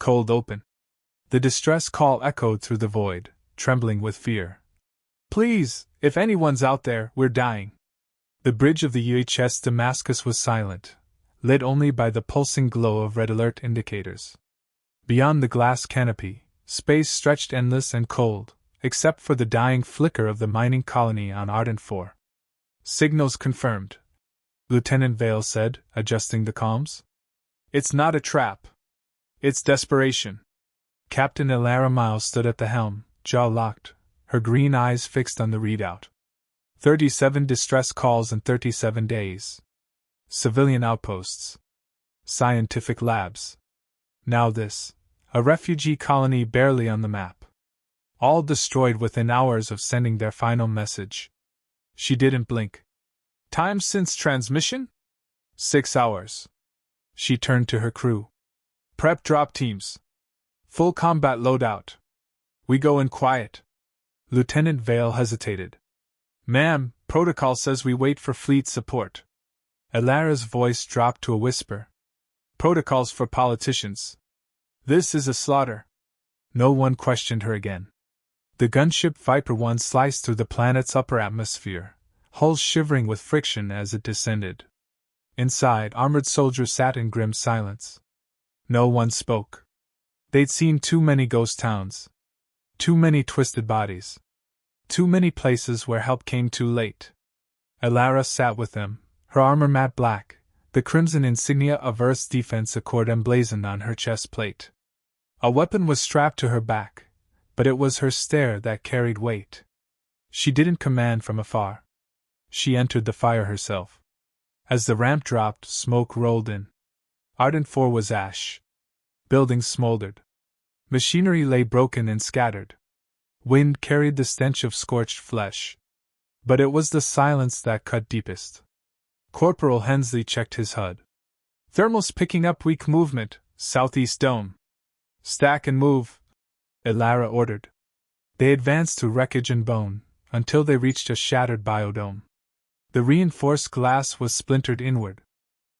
Cold open. The distress call echoed through the void, trembling with fear. Please, if anyone's out there, we're dying. The bridge of the UHS Damascus was silent, lit only by the pulsing glow of red alert indicators. Beyond the glass canopy, space stretched endless and cold, except for the dying flicker of the mining colony on Ardent 4. Signals confirmed, Lieutenant Vale said, adjusting the comms. It's not a trap. It's desperation. Captain Elara Myles stood at the helm, jaw locked, her green eyes fixed on the readout. 37 distress calls in 37 days. Civilian outposts. Scientific labs. Now this. A refugee colony barely on the map. All destroyed within hours of sending their final message. She didn't blink. Time since transmission? 6 hours. She turned to her crew. Prep drop teams. Full combat loadout. We go in quiet. Lieutenant Vale hesitated. Ma'am, protocol says we wait for fleet support. Elara's voice dropped to a whisper. Protocols for politicians. This is a slaughter. No one questioned her again. The gunship Viper 1 sliced through the planet's upper atmosphere, hulls shivering with friction as it descended. Inside, armored soldiers sat in grim silence. No one spoke. They'd seen too many ghost towns. Too many twisted bodies. Too many places where help came too late. Elara sat with them, her armor matte black, the crimson insignia of Earth's defense accord emblazoned on her chest plate. A weapon was strapped to her back, but it was her stare that carried weight. She didn't command from afar. She entered the fire herself. As the ramp dropped, smoke rolled in. Ardent 4 was ash. Buildings smoldered. Machinery lay broken and scattered. Wind carried the stench of scorched flesh. But it was the silence that cut deepest. Corporal Hensley checked his HUD. Thermals picking up weak movement, southeast dome. Stack and move, Elara ordered. They advanced through wreckage and bone, until they reached a shattered biodome. The reinforced glass was splintered inward.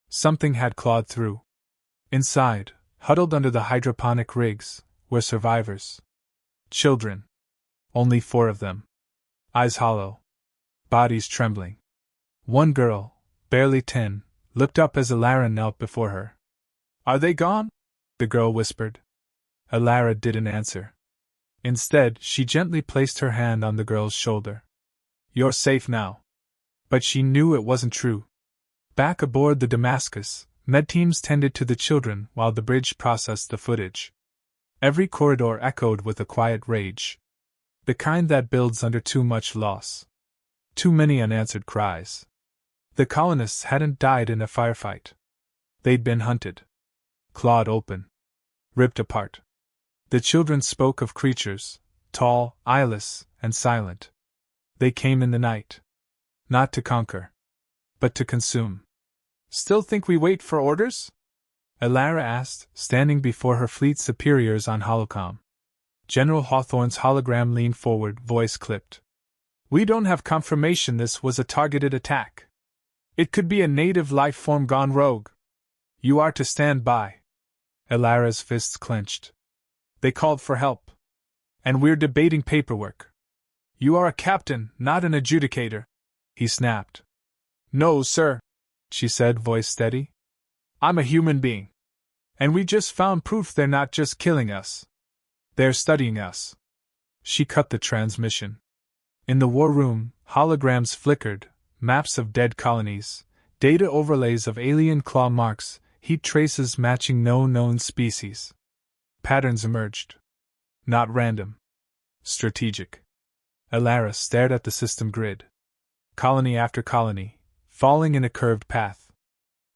Something had clawed through. Inside, huddled under the hydroponic rigs, were survivors. Children. Only 4 of them. Eyes hollow. Bodies trembling. One girl, barely 10, looked up as Elara knelt before her. Are they gone? The girl whispered. Elara didn't answer. Instead, she gently placed her hand on the girl's shoulder. You're safe now. But she knew it wasn't true. Back aboard the Damascus, med teams tended to the children while the bridge processed the footage. Every corridor echoed with a quiet rage. The kind that builds under too much loss. Too many unanswered cries. The colonists hadn't died in a firefight. They'd been hunted. Clawed open. Ripped apart. The children spoke of creatures, tall, eyeless, and silent. They came in the night. Not to conquer. But to consume. Still think we wait for orders? Elara asked, standing before her fleet superiors on holocom. General Hawthorne's hologram leaned forward, voice clipped. We don't have confirmation this was a targeted attack. It could be a native life form gone rogue. You are to stand by. Elara's fists clenched. They called for help. And we're debating paperwork. You are a captain, not an adjudicator, he snapped. No, sir, she said, voice steady. I'm a human being. And we just found proof they're not just killing us. They're studying us. She cut the transmission. In the war room, holograms flickered, maps of dead colonies, data overlays of alien claw marks, heat traces matching no known species. Patterns emerged. Not random. Strategic. Elara stared at the system grid. Colony after colony, falling in a curved path.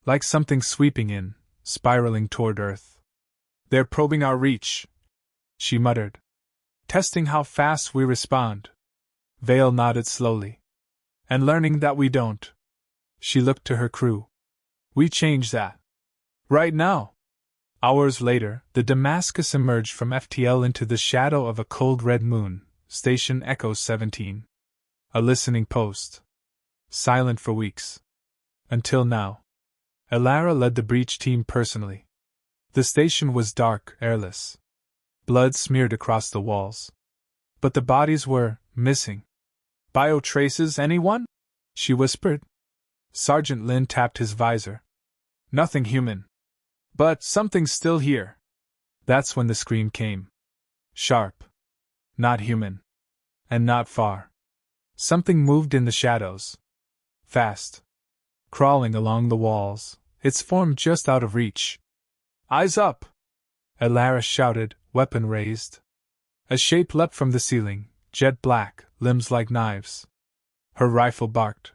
Like something sweeping in, spiraling toward Earth. They're probing our reach, she muttered. Testing how fast we respond. Vale nodded slowly. And learning that we don't. She looked to her crew. We change that. Right now. Hours later, the Damascus emerged from FTL into the shadow of a cold red moon, Station Echo 17. A listening post. Silent for weeks. Until now. Elara led the breach team personally. The station was dark, airless. Blood smeared across the walls. But the bodies were missing. Biotraces, anyone? She whispered. Sergeant Lin tapped his visor. Nothing human. But something's still here. That's when the scream came. Sharp. Not human. And not far. Something moved in the shadows. Fast. Crawling along the walls, its form just out of reach. Eyes up! Elara shouted, weapon raised. A shape leapt from the ceiling, jet black, limbs like knives. Her rifle barked.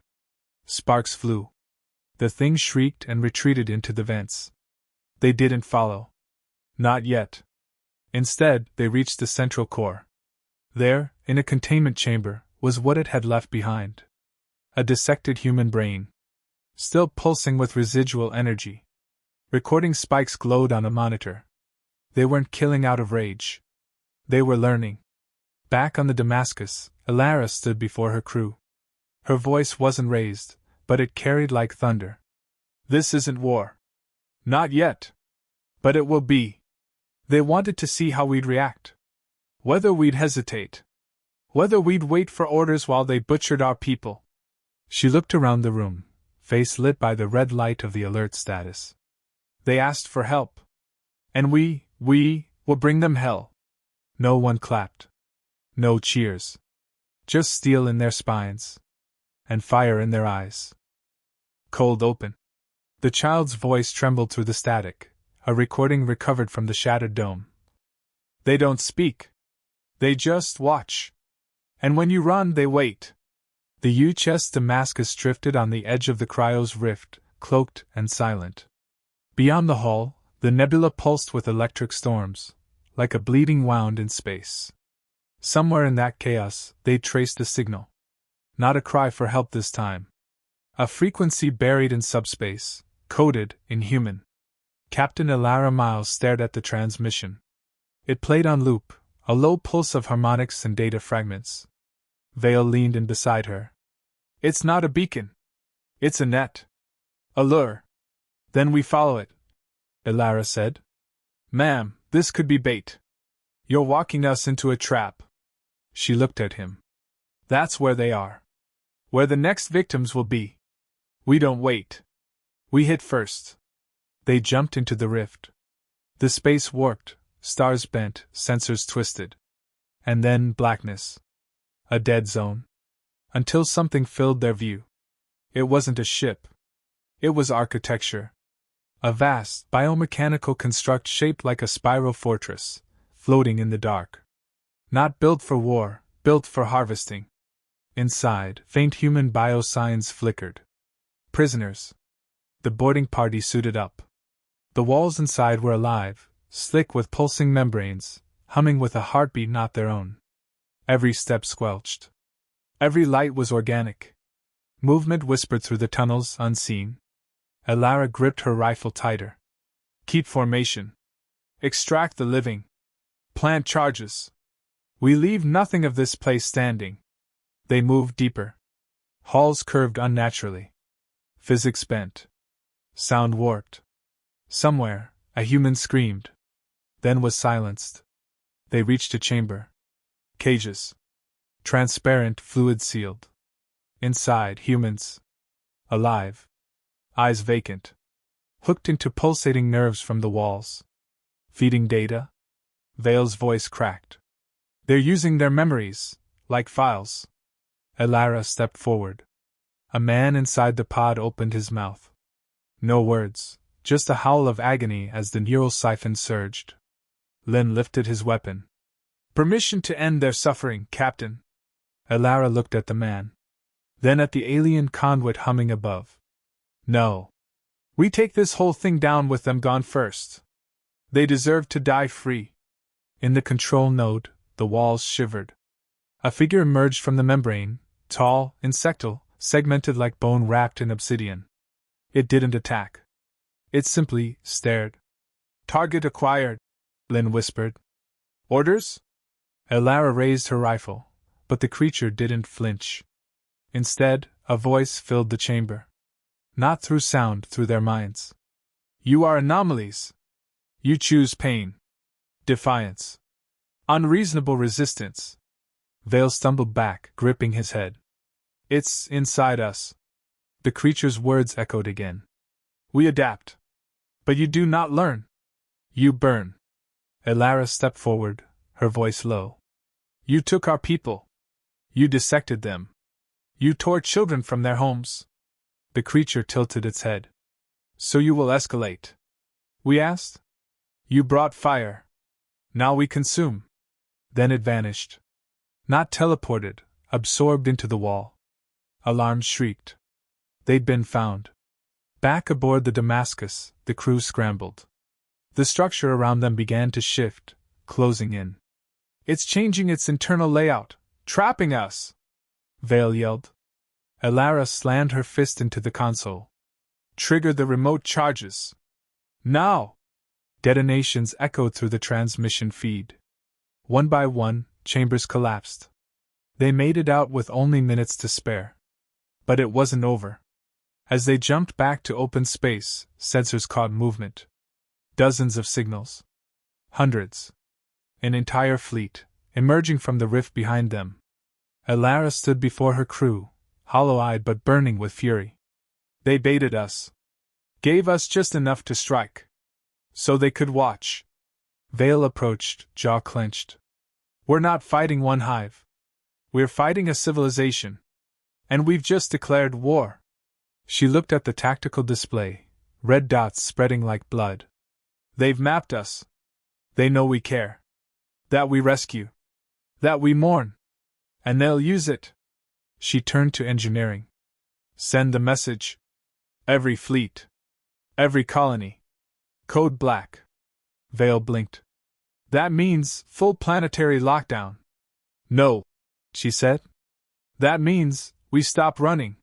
Sparks flew. The thing shrieked and retreated into the vents. They didn't follow. Not yet. Instead, they reached the central core. There, in a containment chamber, was what it had left behind. A dissected human brain. Still pulsing with residual energy. Recording spikes glowed on a monitor. They weren't killing out of rage. They were learning. Back on the Damascus, Elara stood before her crew. Her voice wasn't raised, but it carried like thunder. This isn't war. Not yet. But it will be. They wanted to see how we'd react. Whether we'd hesitate. Whether we'd wait for orders while they butchered our people. She looked around the room, face lit by the red light of the alert status. They asked for help. And we will bring them hell. No one clapped. No cheers. Just steel in their spines. And fire in their eyes. Cold open. The child's voice trembled through the static, a recording recovered from the shattered dome. They don't speak. They just watch. And when you run, they wait. The HFY Damascus drifted on the edge of the cryo's rift, cloaked and silent. Beyond the hull, the nebula pulsed with electric storms, like a bleeding wound in space. Somewhere in that chaos, they traced a signal. Not a cry for help this time. A frequency buried in subspace, coded in human. Captain Elara Myles stared at the transmission. It played on loop, a low pulse of harmonics and data fragments. Vale leaned in beside her. It's not a beacon. It's a net. A lure. Then we follow it, Elara said. Ma'am, this could be bait. You're walking us into a trap. She looked at him. That's where they are. Where the next victims will be. We don't wait. We hit first. They jumped into the rift. The space warped, stars bent, sensors twisted. And then blackness. A dead zone. Until something filled their view. It wasn't a ship. It was architecture. A vast, biomechanical construct shaped like a spiral fortress, floating in the dark. Not built for war, built for harvesting. Inside, faint human biosigns flickered. Prisoners. The boarding party suited up. The walls inside were alive, slick with pulsing membranes, humming with a heartbeat not their own. Every step squelched. Every light was organic. Movement whispered through the tunnels, unseen. Elara gripped her rifle tighter. Keep formation. Extract the living. Plant charges. We leave nothing of this place standing. They moved deeper. Halls curved unnaturally. Physics bent. Sound warped. Somewhere, a human screamed. Then was silenced. They reached a chamber. Cages. Transparent, fluid sealed. Inside, humans. Alive. Eyes vacant. Hooked into pulsating nerves from the walls. Feeding data? Vale's voice cracked. They're using their memories, like files. Elara stepped forward. A man inside the pod opened his mouth. No words, just a howl of agony as the neural siphon surged. Lin lifted his weapon. Permission to end their suffering, Captain. Elara looked at the man. Then at the alien conduit humming above. No. We take this whole thing down with them gone first. They deserve to die free. In the control node, the walls shivered. A figure emerged from the membrane, tall, insectal, segmented like bone wrapped in obsidian. It didn't attack. It simply stared. Target acquired, Lin whispered. Orders? Elara raised her rifle, but the creature didn't flinch. Instead, a voice filled the chamber. Not through sound, through their minds. You are anomalies. You choose pain, defiance, unreasonable resistance. Vale stumbled back, gripping his head. It's inside us. The creature's words echoed again. We adapt. But you do not learn. You burn. Elara stepped forward, her voice low. You took our people. You dissected them. You tore children from their homes. The creature tilted its head. So you will escalate? We asked. You brought fire. Now we consume. Then it vanished. Not teleported, absorbed into the wall. Alarms shrieked. They'd been found. Back aboard the Damascus, the crew scrambled. The structure around them began to shift, closing in. It's changing its internal layout, trapping us! Vale yelled. Elara slammed her fist into the console. Trigger the remote charges. Now! Detonations echoed through the transmission feed. One by one, chambers collapsed. They made it out with only minutes to spare. But it wasn't over. As they jumped back to open space, sensors caught movement. Dozens of signals. Hundreds. An entire fleet, emerging from the rift behind them. Elara stood before her crew, hollow-eyed but burning with fury. They baited us. Gave us just enough to strike. So they could watch. Vale approached, jaw clenched. We're not fighting one hive. We're fighting a civilization. And we've just declared war. She looked at the tactical display, red dots spreading like blood. They've mapped us. They know we care. That we rescue. That we mourn. And they'll use it. She turned to engineering. Send the message. Every fleet. Every colony. Code black. Vale blinked. That means full planetary lockdown. No, she said. That means we stop running.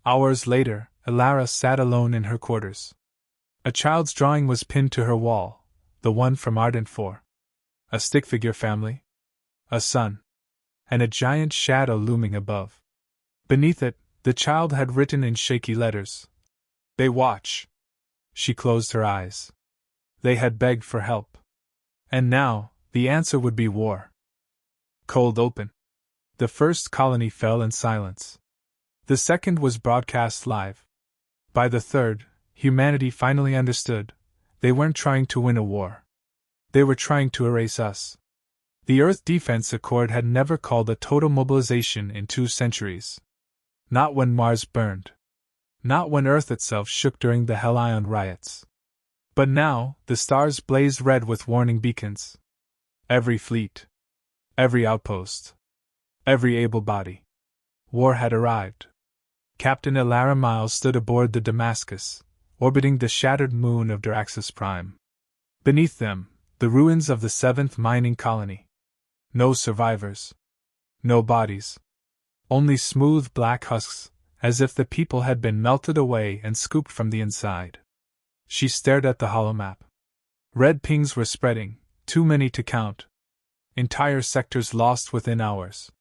Hours later, Elara sat alone in her quarters. A child's drawing was pinned to her wall, the one from Ardent 4. A stick figure family. A sun. And a giant shadow looming above. Beneath it, the child had written in shaky letters. They watch. She closed her eyes. They had begged for help. And now, the answer would be war. Cold open. The first colony fell in silence. The second was broadcast live. By the third, humanity finally understood. They weren't trying to win a war. They were trying to erase us. The Earth Defense Accord had never called a total mobilization in 2 centuries. Not when Mars burned. Not when Earth itself shook during the Hellion riots. But now, the stars blazed red with warning beacons. Every fleet. Every outpost. Every able body. War had arrived. Captain Elara Myles stood aboard the Damascus, orbiting the shattered moon of Daraxus Prime. Beneath them, the ruins of the 7th mining colony. No survivors. No bodies. Only smooth black husks, as if the people had been melted away and scooped from the inside. She stared at the holomap. Red pings were spreading, too many to count. Entire sectors lost within hours.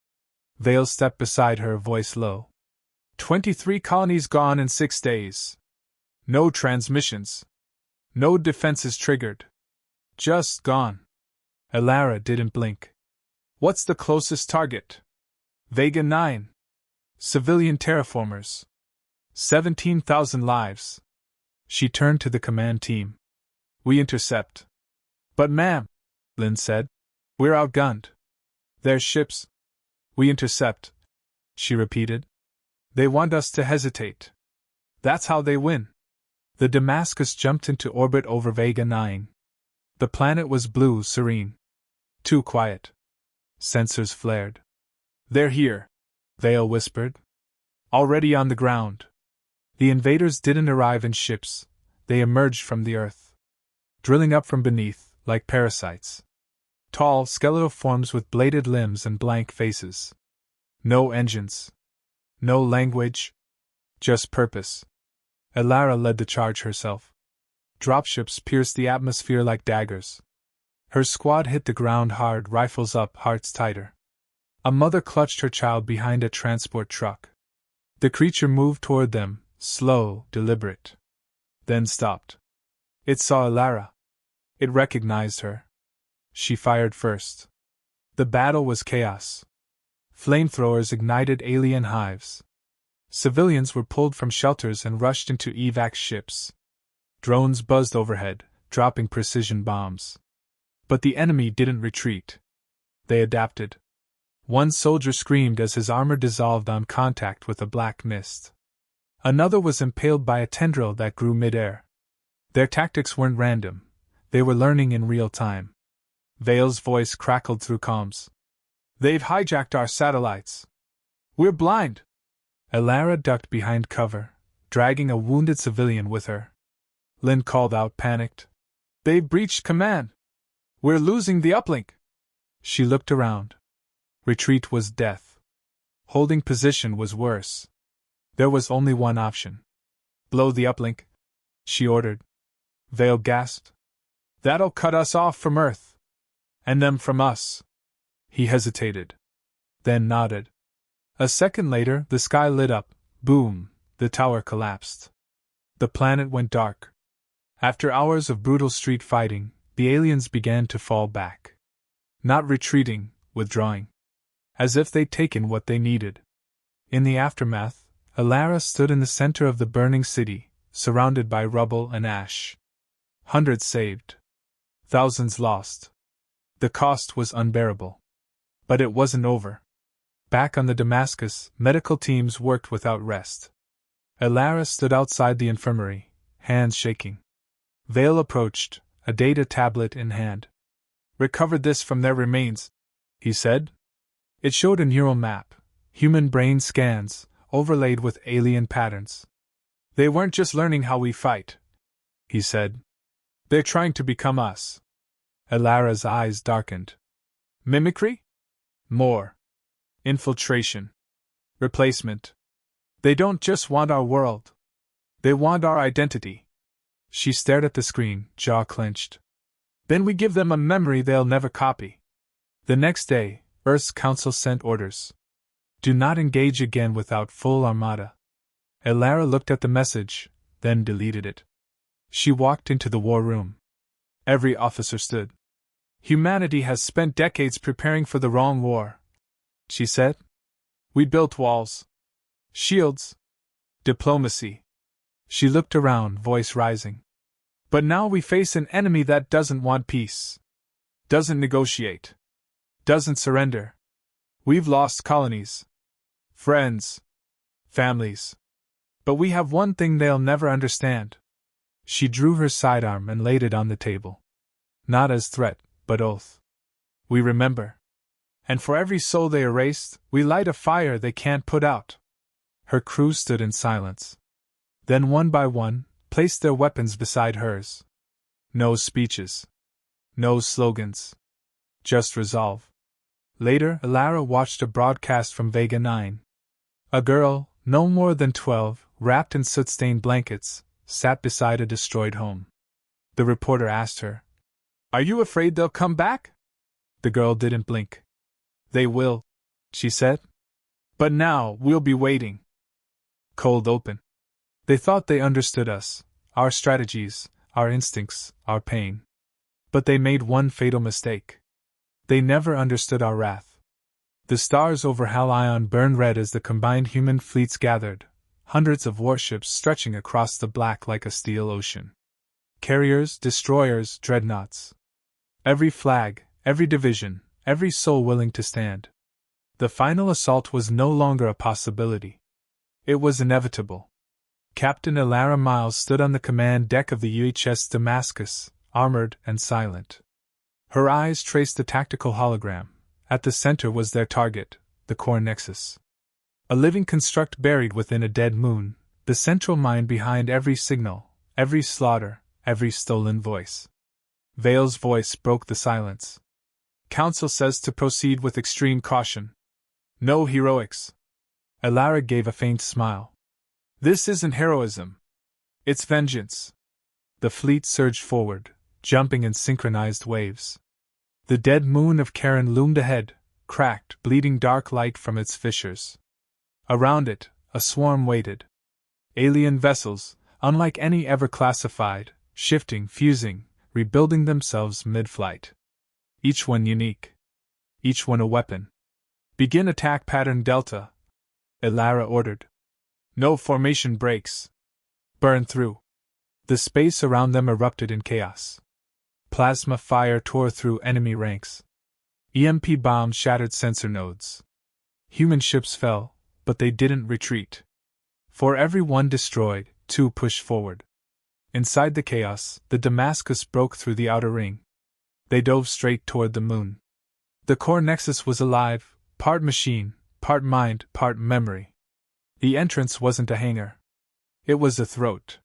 Vale stepped beside her, voice low. 23 colonies gone in 6 days. No transmissions. No defenses triggered. Just gone. Elara didn't blink. What's the closest target? Vega 9. Civilian terraformers. 17,000 lives. She turned to the command team. We intercept. But ma'am, Lynn said, we're outgunned. Their ships. We intercept, she repeated. They want us to hesitate. That's how they win. The Damascus jumped into orbit over Vega 9. The planet was blue, serene. Too quiet. Sensors flared. They're here, Vale whispered. Already on the ground. The invaders didn't arrive in ships. They emerged from the earth. Drilling up from beneath, like parasites. Tall, skeletal forms with bladed limbs and blank faces. No engines. No language. Just purpose. Elara led the charge herself. Dropships pierced the atmosphere like daggers. Her squad hit the ground hard, rifles up, hearts tighter. A mother clutched her child behind a transport truck. The creature moved toward them, slow, deliberate. Then stopped. It saw Elara. It recognized her. She fired first. The battle was chaos. Flamethrowers ignited alien hives. Civilians were pulled from shelters and rushed into evac ships. Drones buzzed overhead, dropping precision bombs. But the enemy didn't retreat. They adapted. One soldier screamed as his armor dissolved on contact with a black mist. Another was impaled by a tendril that grew midair. Their tactics weren't random. They were learning in real time. Vale's voice crackled through comms. "They've hijacked our satellites. We're blind." Elara ducked behind cover, dragging a wounded civilian with her. Lynn called out, panicked. "They've breached command. We're losing the uplink." She looked around. Retreat was death. Holding position was worse. There was only one option. "Blow the uplink," she ordered. Vale gasped. "That'll cut us off from Earth. And them from us." He hesitated. Then nodded. A second later, the sky lit up. Boom! The tower collapsed. The planet went dark. After hours of brutal street fighting, the aliens began to fall back. Not retreating, withdrawing. As if they'd taken what they needed. In the aftermath, Elara stood in the center of the burning city, surrounded by rubble and ash. Hundreds saved. Thousands lost. The cost was unbearable. But it wasn't over. Back on the Damascus, medical teams worked without rest. Elara stood outside the infirmary, hands shaking. Vale approached, a data tablet in hand. "Recovered this from their remains," he said. It showed a neural map, human brain scans, overlaid with alien patterns. "They weren't just learning how we fight," he said. "They're trying to become us." Elara's eyes darkened. "Mimicry?" "More. Infiltration. Replacement. They don't just want our world. They want our identity." She stared at the screen, jaw clenched. "Then we give them a memory they'll never copy." The next day, Earth's Council sent orders. "Do not engage again without full armada." Elara looked at the message, then deleted it. She walked into the war room. Every officer stood. "Humanity has spent decades preparing for the wrong war," she said. "We built walls, shields, diplomacy." She looked around, voice rising. "But now we face an enemy that doesn't want peace, doesn't negotiate, doesn't surrender. We've lost colonies, friends, families. But we have one thing they'll never understand." She drew her sidearm and laid it on the table. "Not as threat, but oath. We remember. And for every soul they erased, we light a fire they can't put out." Her crew stood in silence. Then one by one, placed their weapons beside hers. No speeches. No slogans. Just resolve. Later, Elara watched a broadcast from Vega 9. A girl, no more than 12, wrapped in soot-stained blankets, sat beside a destroyed home. The reporter asked her, "Are you afraid they'll come back?" The girl didn't blink. "They will," she said. "But now, we'll be waiting. Cold open. They thought they understood us, our strategies, our instincts, our pain. But they made one fatal mistake. They never understood our wrath." The stars over Halion burned red as the combined human fleets gathered, hundreds of warships stretching across the black like a steel ocean. Carriers, destroyers, dreadnoughts. Every flag, every division, every soul willing to stand. The final assault was no longer a possibility. It was inevitable. Captain Elara Myles stood on the command deck of the UHS Damascus, armored and silent. Her eyes traced the tactical hologram. At the center was their target, the core nexus. A living construct buried within a dead moon, the central mind behind every signal, every slaughter, every stolen voice. Vale's voice broke the silence. "Council says to proceed with extreme caution. No heroics." Elara gave a faint smile. "This isn't heroism. It's vengeance." The fleet surged forward, jumping in synchronized waves. The dead moon of Karen loomed ahead, cracked, bleeding dark light from its fissures. Around it, a swarm waited. Alien vessels, unlike any ever classified, shifting, fusing, rebuilding themselves mid-flight. Each one unique. Each one a weapon. Begin attack pattern Delta, Elara ordered. No formation breaks. Burn through. The space around them erupted in chaos. Plasma fire tore through enemy ranks. EMP bombs shattered sensor nodes. Human ships fell, but they didn't retreat. For every one destroyed, two pushed forward. Inside the chaos, the Damascus broke through the outer ring. They dove straight toward the moon. The core nexus was alive, part machine, part mind, part memory. The entrance wasn't a hangar. It was a throat.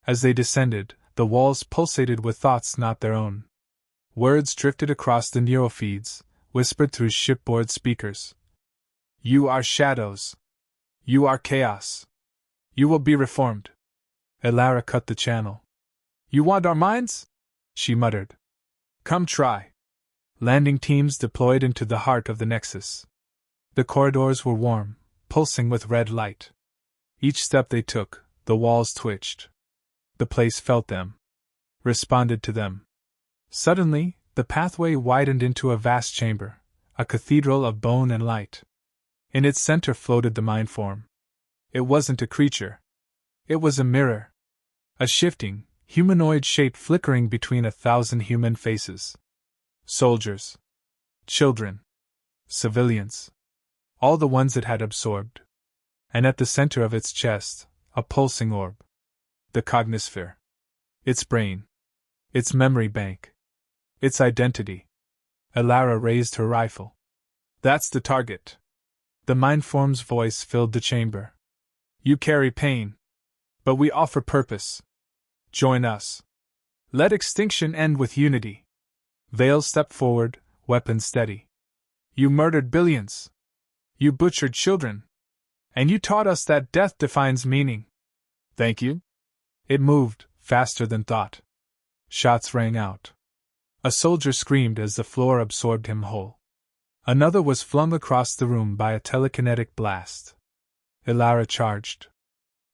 As they descended, the walls pulsated with thoughts not their own. Words drifted across the neurofeeds, whispered through shipboard speakers. You are shadows. You are chaos. You will be reformed. Elara cut the channel. You want our minds? She muttered. Come try. Landing teams deployed into the heart of the Nexus. The corridors were warm, pulsing with red light. Each step they took, the walls twitched. The place felt them. Responded to them. Suddenly, the pathway widened into a vast chamber, a cathedral of bone and light. In its center floated the mind form. It wasn't a creature. It was a mirror. A shifting, humanoid shape flickering between 1,000 human faces. Soldiers. Children. Civilians. All the ones it had absorbed. And at the center of its chest, a pulsing orb. The cognisphere. Its brain. Its memory bank. Its identity. Elara raised her rifle. That's the target. The mindform's voice filled the chamber. You carry pain. But we offer purpose. Join us. Let extinction end with unity. Vale stepped forward, weapon steady. You murdered billions. You butchered children. And you taught us that death defines meaning. Thank you. It moved, faster than thought. Shots rang out. A soldier screamed as the floor absorbed him whole. Another was flung across the room by a telekinetic blast. Elara charged.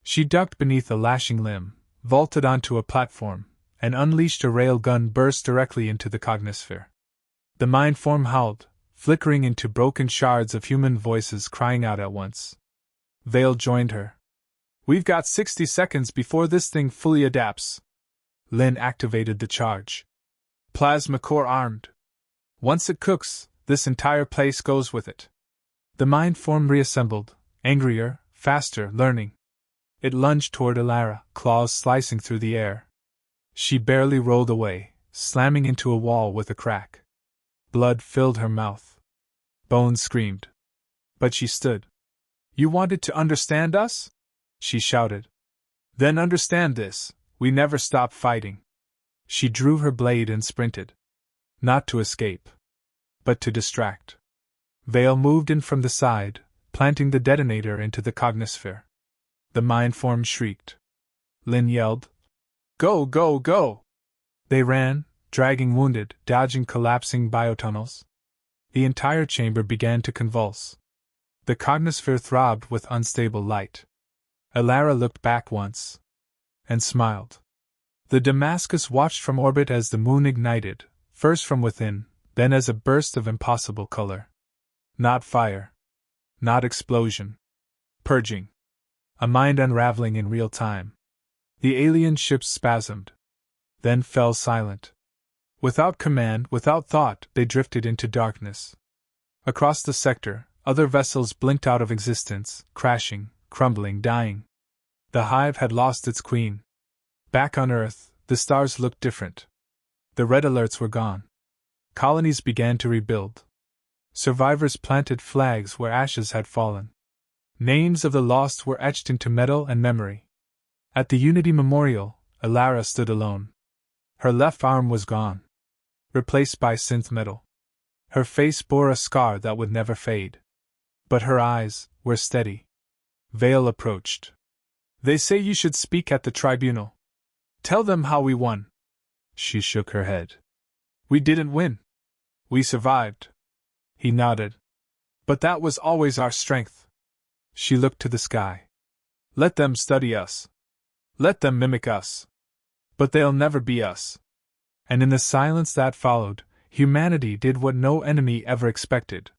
She ducked beneath a lashing limb, vaulted onto a platform, and unleashed a railgun burst directly into the cognisphere. The mindform howled, flickering into broken shards of human voices crying out at once. Vale joined her. We've got 60 seconds before this thing fully adapts. Lynn activated the charge. Plasma core armed. Once it cooks, this entire place goes with it. The mind form reassembled, angrier, faster, learning. It lunged toward Elara, claws slicing through the air. She barely rolled away, slamming into a wall with a crack. Blood filled her mouth. Bones screamed. But she stood. You wanted to understand us? She shouted. Then understand this, we never stop fighting. She drew her blade and sprinted. Not to escape. But to distract. Vale moved in from the side, planting the detonator into the cognisphere. The mindform shrieked. Lynn yelled. Go, go, go! They ran, dragging wounded, dodging collapsing biotunnels. The entire chamber began to convulse. The cognisphere throbbed with unstable light. Elara looked back once. And smiled. The Damascus watched from orbit as the moon ignited, first from within, then as a burst of impossible color. Not fire. Not explosion. Purging. A mind unraveling in real time. The alien ships spasmed. Then fell silent. Without command, without thought, they drifted into darkness. Across the sector, other vessels blinked out of existence, crashing, crumbling, dying. The hive had lost its queen. Back on Earth, the stars looked different. The red alerts were gone. Colonies began to rebuild. Survivors planted flags where ashes had fallen. Names of the lost were etched into metal and memory. At the Unity Memorial, Elara stood alone. Her left arm was gone, replaced by synth metal. Her face bore a scar that would never fade. But her eyes were steady. Vale approached. They say you should speak at the tribunal. Tell them how we won. She shook her head. We didn't win. We survived. He nodded. But that was always our strength. She looked to the sky. Let them study us. Let them mimic us. But they'll never be us. And in the silence that followed, humanity did what no enemy ever expected.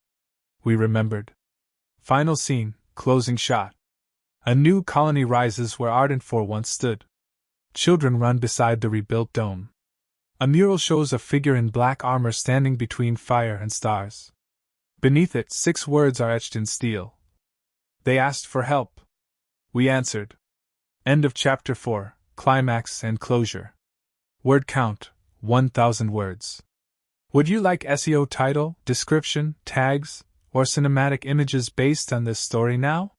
We remembered. Final scene, closing shot. A new colony rises where Ardent 4 once stood. Children run beside the rebuilt dome. A mural shows a figure in black armor standing between fire and stars. Beneath it, 6 words are etched in steel. They asked for help. We answered. End of Chapter 4, Climax and Closure. Word count, 1,000 words. Would you like SEO title, description, tags, or cinematic images based on this story now?